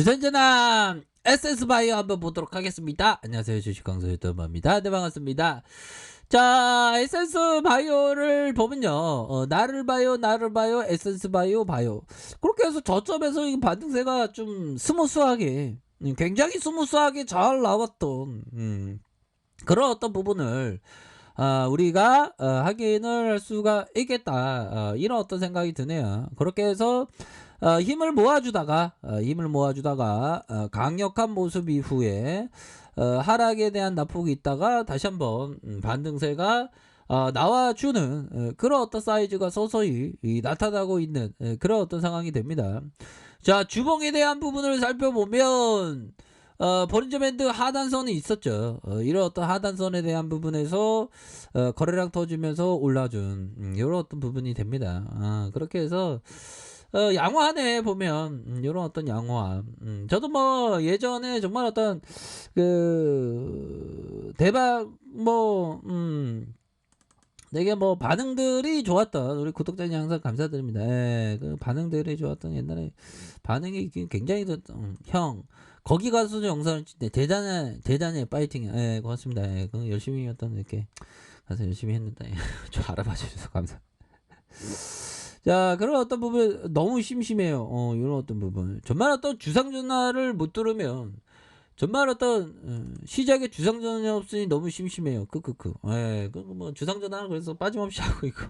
주선전함 SS바이오 한번 보도록 하겠습니다. 안녕하세요. 주식강사 유튜버입니다. 네, 반갑습니다. 자, SS바이오를 보면요. 나를 봐요, SS바이오 봐요. 그렇게 해서 저점에서 이 반등세가 좀 스무스하게, 굉장히 스무스하게 잘 나왔던, 그런 어떤 부분을 우리가 확인을 할 수가 있겠다. 이런 어떤 생각이 드네요. 그렇게 해서 힘을 모아주다가 강력한 모습 이후에 하락에 대한 낙폭이 있다가 다시 한번 반등세가 나와주는 그런 어떤 사이즈가 서서히 나타나고 있는 그런 어떤 상황이 됩니다. 자, 주봉에 대한 부분을 살펴보면 버린저 밴드 하단선이 있었죠. 이런 어떤 하단선에 대한 부분에서 거래량 터지면서 올라준 이런 어떤 부분이 됩니다. 그렇게 해서 양호하네 보면 이런 어떤 양호함. 저도 뭐 예전에 정말 어떤 그 대박 되게 뭐 반응들이 좋았던 우리 구독자님 항상 감사드립니다. 예, 그 반응들이 좋았던 옛날에 반응이 굉장히 좋았던 형 거기 가서 영상을 찍네 대단해 파이팅. 예, 고맙습니다. 예, 그 열심히 어떤 이렇게 가서 열심히 했는데 좀 알아봐 주셔서 감사. 자, 그런 어떤 부분 너무 심심해요. 이런 어떤 부분 정말 어떤 주상전화를 못 들으면 정말 어떤 시작에 주상전화 없으니 너무 심심해요. 크크크. 예, 뭐 주상전화는 그래서 빠짐없이 하고 있고.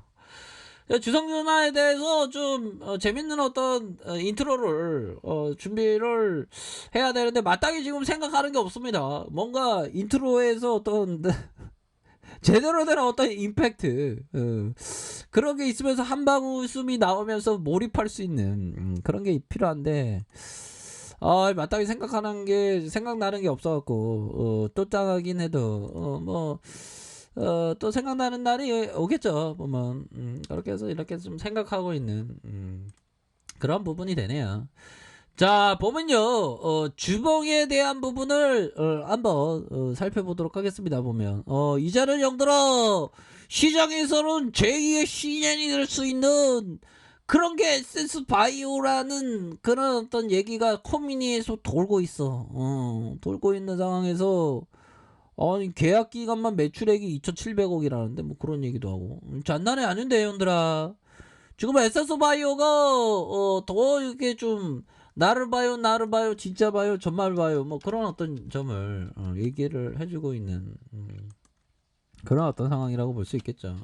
주상전화에 대해서 좀 재밌는 어떤 인트로를 준비를 해야 되는데 마땅히 지금 생각하는 게 없습니다. 뭔가 인트로에서 어떤 제대로 된 어떤 임팩트 그런 게 있으면서 한 방울 숨이 나오면서 몰입할 수 있는 그런 게 필요한데 마땅히 생각나는 게 없어갖고 또 짱하긴 해도 또 생각나는 날이 오겠죠. 보면 그렇게 해서 이렇게 좀 생각하고 있는 그런 부분이 되네요. 자, 보면요 주봉에 대한 부분을 한번 살펴보도록 하겠습니다. 보면 이자를 영들어 시장에서는 제2의 신년이 될 수 있는 그런 게 SS바이오라는 그런 어떤 얘기가 커뮤니에서 돌고 있어. 돌고 있는 상황에서 아니 계약 기간만 매출액이 2,700억이라는데 뭐 그런 얘기도 하고 장난이 아닌데 형들아. 지금 SS바이오가 더 이렇게 좀 나를 봐요 진짜 봐요 정말 봐요 뭐 그런 어떤 점을 얘기를 해주고 있는 그런 어떤 상황이라고 볼 수 있겠죠.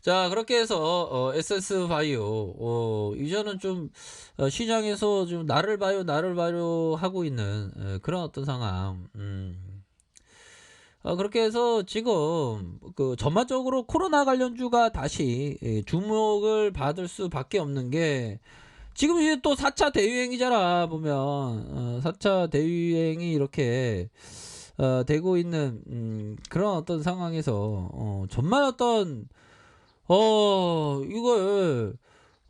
자, 그렇게 해서 SS바이오 이제는 좀 시장에서 좀 나를 봐요 하고 있는 그런 어떤 상황. 그렇게 해서 지금 그 전반적으로 코로나 관련주가 다시 주목을 받을 수밖에 없는 게 지금 이제 또 4차 대유행이잖아. 보면 4차 대유행이 이렇게 되고 있는 그런 어떤 상황에서 정말 어떤 이걸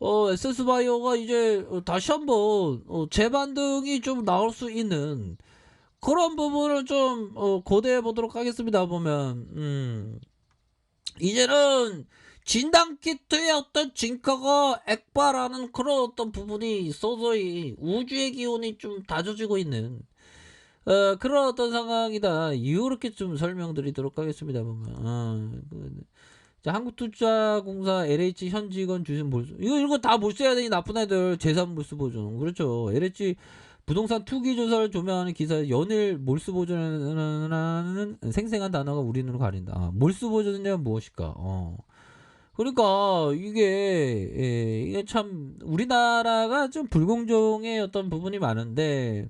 SS바이오가 이제 다시 한번 재반등이 좀 나올 수 있는 그런 부분을 좀 고대해 보도록 하겠습니다. 보면 이제는 진단키트의 어떤 진가가 액바라는 그런 어떤 부분이 서서히 우주의 기운이 좀 다져지고 있는 그런 어떤 상황이다. 이렇게 좀 설명드리도록 하겠습니다. 보면 자, 한국투자공사 LH 현 직원 주식 몰수 이거 다 몰수해야 되니 나쁜 애들 재산 몰수 보존. 그렇죠. LH 부동산 투기 조사를 조명하는 기사 연일 몰수 보존이라는 생생한 단어가 우리 눈을 가린다. 몰수 보존이란 무엇일까? 그러니까 이게 참 우리나라가 좀 불공정의 어떤 부분이 많은데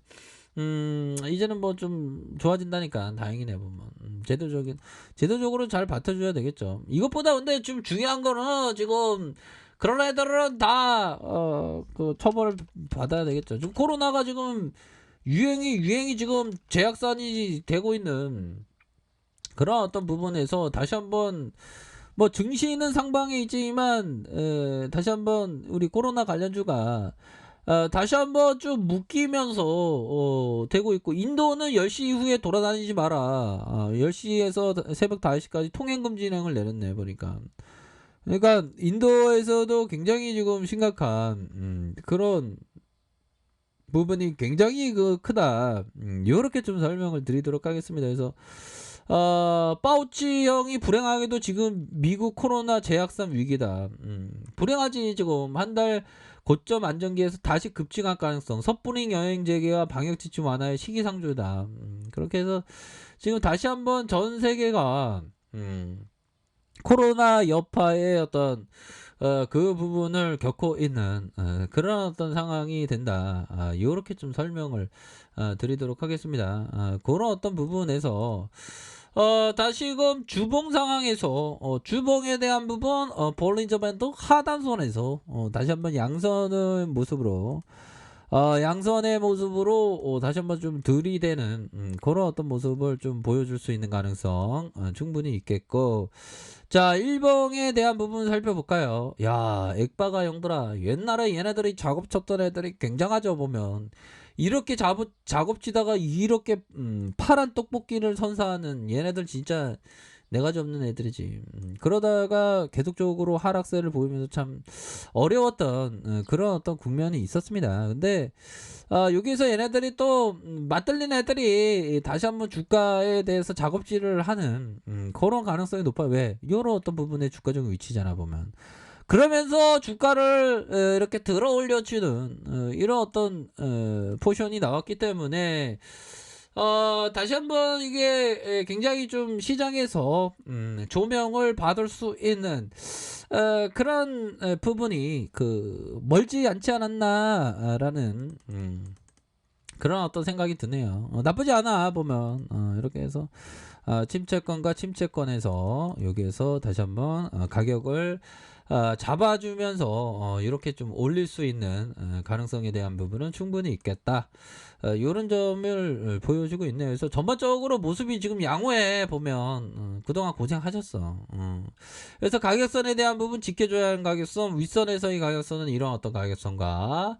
이제는 뭐 좀 좋아진다니까 다행이네 보면 제도적으로 잘 받쳐줘야 되겠죠. 이것보다 근데 좀 중요한 거는 지금 그런 애들은 다 그 처벌을 받아야 되겠죠. 지금 코로나가 지금 유행이 지금 재확산이 되고 있는 그런 어떤 부분에서 다시 한번 뭐 증시는 상방에 있지만 다시 한번 우리 코로나 관련주가 다시 한번 좀 묶이면서 되고 있고 인도는 10시 이후에 돌아다니지 마라. 10시에서 새벽 5시까지 통행금지 진행을 내렸네 보니까. 그러니까 인도에서도 굉장히 지금 심각한 그런 부분이 굉장히 크다. 요렇게 좀 설명을 드리도록 하겠습니다. 그래서 파우치 형이 불행하게도 지금 미국 코로나 재확산 위기다. 불행하지 지금 한 달 고점 안정기에서 다시 급증할 가능성. 섣부링 여행 재개와 방역 지침 완화의 시기상조다. 그렇게 해서 지금 다시 한번 전 세계가 코로나 여파의 어떤 그 부분을 겪고 있는 그런 어떤 상황이 된다. 요렇게 좀 설명을 드리도록 하겠습니다. 그런 어떤 부분에서 다시금 주봉 상황에서 주봉에 대한 부분 볼린저 밴드 하단선에서 다시 한번 양선의 모습으로 양선의 모습으로 다시 한번 좀 들이대는 그런 어떤 모습을 좀 보여줄 수 있는 가능성 충분히 있겠고, 자, 일봉에 대한 부분 살펴볼까요? 야, 액바가 형들아, 옛날에 얘네들이 작업 쳤던 애들이 굉장하죠. 보면 이렇게 작업치다가 이렇게 파란 떡볶이를 선사하는 얘네들 진짜 내가지 없는 애들이지. 그러다가 계속적으로 하락세를 보이면서 참 어려웠던 그런 어떤 국면이 있었습니다. 근데 여기서 얘네들이 또 맞들린 애들이 다시 한번 주가에 대해서 작업질을 하는 그런 가능성이 높아요. 왜? 이런 어떤 부분의 주가적 위치잖아 보면. 그러면서 주가를 이렇게 들어 올려주는 이런 어떤 포션이 나왔기 때문에 다시 한번 이게 굉장히 좀 시장에서 조명을 받을 수 있는 그런 부분이 멀지 않지 않았나라는 그런 어떤 생각이 드네요. 나쁘지 않아 보면 이렇게 해서 침체권과 침체권에서 여기에서 다시 한번 가격을 잡아주면서 이렇게 좀 올릴 수 있는 가능성에 대한 부분은 충분히 있겠다. 이런 점을 보여주고 있네요. 그래서 전반적으로 모습이 지금 양호해 보면 그동안 고생하셨어. 그래서 가격선에 대한 부분 지켜줘야 하는 가격선, 윗선에서의 가격선은 이런 어떤 가격선과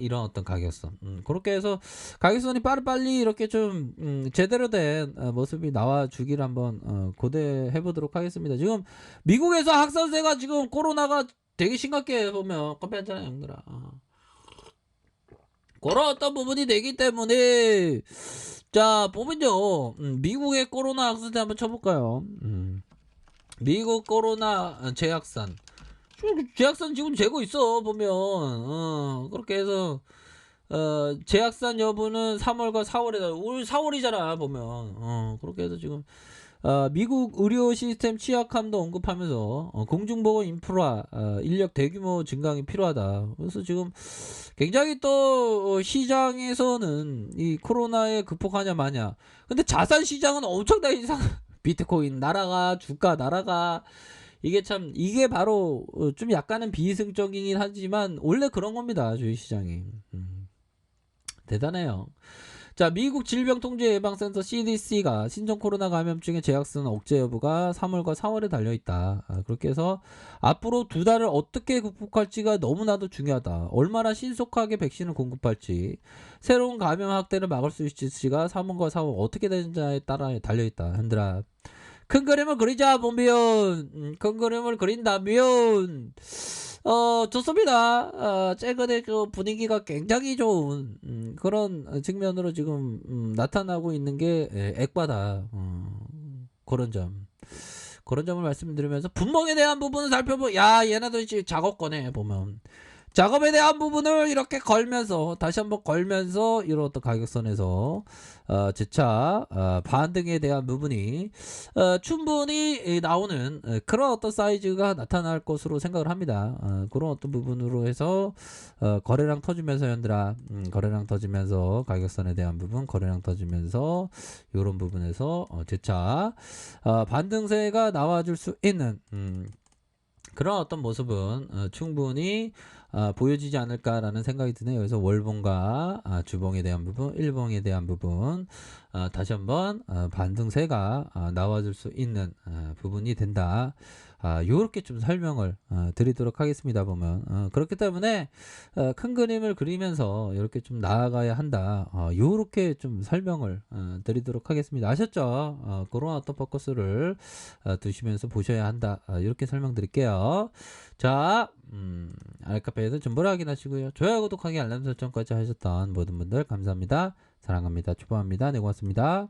이런 어떤 가격선. 그렇게 해서 가격선이 빨리 이렇게 좀 제대로 된 모습이 나와주기를 한번 고대해 보도록 하겠습니다. 지금 미국에서 확산세가 지금 코로나가 되게 심각해 보면 커피 한잔해 형들아. 그런 어떤 부분이 되기 때문에 자 보면요, 미국의 코로나 확산세 한번 쳐볼까요? 미국 코로나 재확산 지금 재고 있어 보면 그렇게 해서 재확산 여부는 3월과 4월이다. 올 4월이잖아 보면 그렇게 해서 지금 미국 의료 시스템 취약함도 언급하면서 공중보건 인프라 인력 대규모 증강이 필요하다. 그래서 지금 굉장히 또 시장에서는 이 코로나에 극복하냐 마냐. 근데 자산 시장은 엄청나게 이상. 비트코인 날아가, 주가 날아가. 이게 바로 좀 약간은 비이성적이긴 하지만 원래 그런 겁니다. 주식시장이. 대단해요. 자, 미국 질병통제예방센터 CDC가 신종 코로나 감염증의 재확산 억제 여부가 3월과 4월에 달려있다. 그렇게 해서 앞으로 2달을 어떻게 극복할지가 너무나도 중요하다. 얼마나 신속하게 백신을 공급할지, 새로운 감염 확대를 막을 수 있을지가 3월과 4월 어떻게 되는지에 따라 달려있다. 현들아, 큰 그림을 그리자 보면 큰 그림을 그린다면 좋습니다. 최근에 그 분위기가 굉장히 좋은 그런 측면으로 지금 나타나고 있는 게 액바다. 그런 점을 말씀드리면서 분봉에 대한 부분을 살펴보야 얘네들 지금 작업 꺼내 보면 작업에 대한 부분을 이렇게 걸면서 다시 한번 걸면서 이런 어떤 가격선에서 재차 반등에 대한 부분이 충분히 나오는 그런 어떤 사이즈가 나타날 것으로 생각을 합니다. 그런 어떤 부분으로 해서 거래량 터지면서 현들아 거래량 터지면서 가격선에 대한 부분 거래량 터지면서 이런 부분에서 재차 반등세가 나와줄 수 있는 그런 어떤 모습은 충분히 보여지지 않을까라는 생각이 드네요. 그래서 월봉과 주봉에 대한 부분, 일봉에 대한 부분 다시 한번 반등세가 나와줄 수 있는 부분이 된다. 요렇게 좀 설명을 드리도록 하겠습니다. 보면 그렇기 때문에 큰 그림을 그리면서 이렇게 좀 나아가야 한다. 요렇게 좀 설명을 드리도록 하겠습니다. 아셨죠? 그런 어떤 포커스를 두시면서 보셔야 한다. 이렇게 설명드릴게요. 자, 알카페에서 정보를 확인하시고요. 좋아요, 구독하기, 알람 설정까지 하셨던 모든 분들 감사합니다. 사랑합니다. 축복합니다. 네, 고맙습니다.